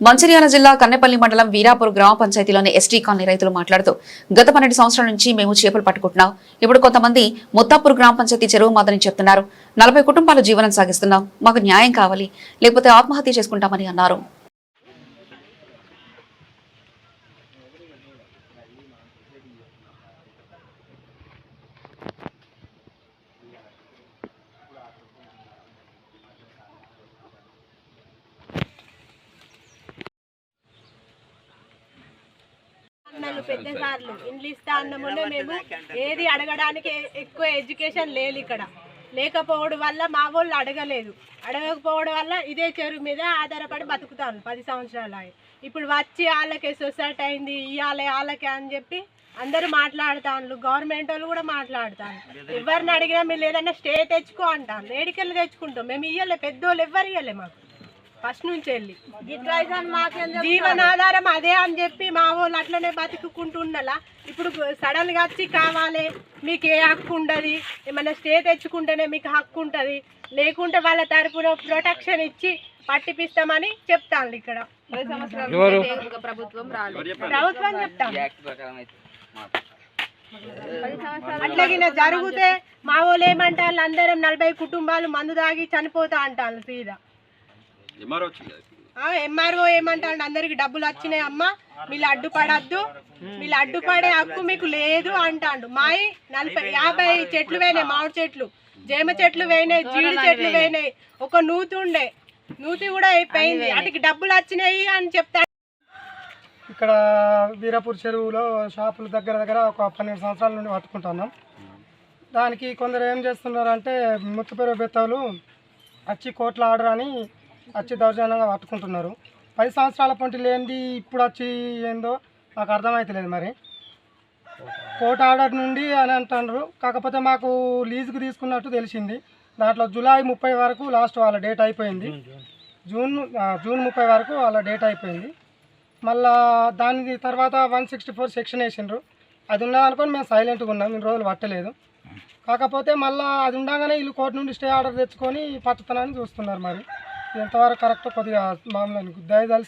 మంచిర్యాల జిల్లా కన్నెపల్లి మండలం వీరాపూర్ గ్రామ పంచాయతీలోని ఎస్టీ కాలనీ రైతులు మాట్లాడుతూ గత 12 సంవత్సరాల నుంచి మేము చేపలు పట్టుకుంటున్నాం. ఇప్పుడు కొంతమంది ముత్తాపూర్ గ్రామ పంచాయతీ చెరువు మాదని చెప్తున్నారు. 40 కుటుంబాలు జీవనం సాగిస్తున్నాం. మాకు న్యాయం కావాలి, లేకపోతే ఆత్మహత్య చేసుకుంటామని అన్నారు. పెద్ద సార్లు ఇండ్లు ఇస్తా అన్నమునే మేము ఏది అడగడానికి ఎక్కువ ఎడ్యుకేషన్ లేదు ఇక్కడ లేకపోవడం వల్ల మా వాళ్ళు అడగకపోవడం వల్ల ఇదే చెరువు మీద ఆధారపడి బతుకుతాను 10 సంవత్సరాలు. ఇప్పుడు వచ్చి వాళ్ళకే సొసైటీ అయింది ఇవ్వాలి వాళ్ళకే అని చెప్పి అందరూ మాట్లాడుతాను. గవర్నమెంట్ వాళ్ళు కూడా మాట్లాడుతాను. ఎవరిని అడిగినా మీరు ఏదన్నా స్టే తెచ్చుకో అంటాను. ఏడికెళ్ళి తెచ్చుకుంటాం మేము. ఇవ్వలే, పెద్దోళ్ళు ఎవ్వరు ఇవ్వలే మాకు ఫస్ట్ నుంచి వెళ్ళి. జీవనాధారం అదే అని చెప్పి మా వాళ్ళు అట్లనే బతుకుంటుండాలా. ఇప్పుడు సడన్ గా వచ్చి కావాలి మీకు ఏ హక్కు ఉండదు, ఏమన్నా స్టే తెచ్చుకుంటేనే మీకు హక్కు ఉంటుంది, లేకుంటే వాళ్ళ తరపున ప్రొటెక్షన్ ఇచ్చి పట్టిపిస్తామని చెప్తాను. ఇక్కడ ప్రభుత్వం చెప్తాను. అట్లాగిన జరిగితే మా వాళ్ళు ఏమంటారు, అందరం 40 కుటుంబాలు మందు తాగి చనిపోతా అంటారు సీదా. ఎంఆర్ఓ ఏమంటాడు, అందరికి డబ్బులు వచ్చినాయి అమ్మ, వీళ్ళు అడ్డుపడద్దు, వీళ్ళు అడ్డుపడే హక్కు మీకు లేదు అంటాడు. మాయి 40-50 చెట్లు వేయినాయి, మామిడి చెట్లు, జామ చెట్లు వేయినాయి, జీడి చెట్లు వేయినాయి, ఒక నూతి కూడా అయిపోయింది. వాటికి డబ్బులు వచ్చినాయి అని చెప్తాడు. ఇక్కడ వీరాపూర్ చెరువులో షాపుల దగ్గర ఒక 12 సంవత్సరాల నుండి పట్టుకుంటున్నాం. దానికి కొందరు ఏం చేస్తున్నారంటే ముత్తుపేరు బెత్తవులు వచ్చి కోట్ల ఆర్డర్ అని వచ్చి దౌర్జన్యంగా పట్టుకుంటున్నారు. 10 సంవత్సరాల పొంటి లేనిది ఇప్పుడు వచ్చి ఏందో నాకు అర్థమవుతలేదు. మరి కోర్టు ఆర్డర్ నుండి అని అంటున్నారు. కాకపోతే మాకు లీజుకు తీసుకున్నట్టు తెలిసింది. దాంట్లో జూలై 30 వరకు లాస్ట్ వాళ్ళ డేట్ అయిపోయింది. జూన్ 30 వరకు వాళ్ళ డేట్ అయిపోయింది. మళ్ళా దాని తర్వాత 164 సెక్షన్ వేసిండ్రు. అది ఉన్నదనుకొని మేము సైలెంట్గా ఉన్నాం, ఇన్ని రోజులు పట్టలేదు. కాకపోతే మళ్ళీ అది ఉండగానే వీళ్ళు కోర్టు నుండి స్టే ఆర్డర్ తెచ్చుకొని పట్టుతానని చూస్తున్నారు. మరి ఎంతవరకు కరెక్ట్ కొద్దిగా మామూలు దయదలిసి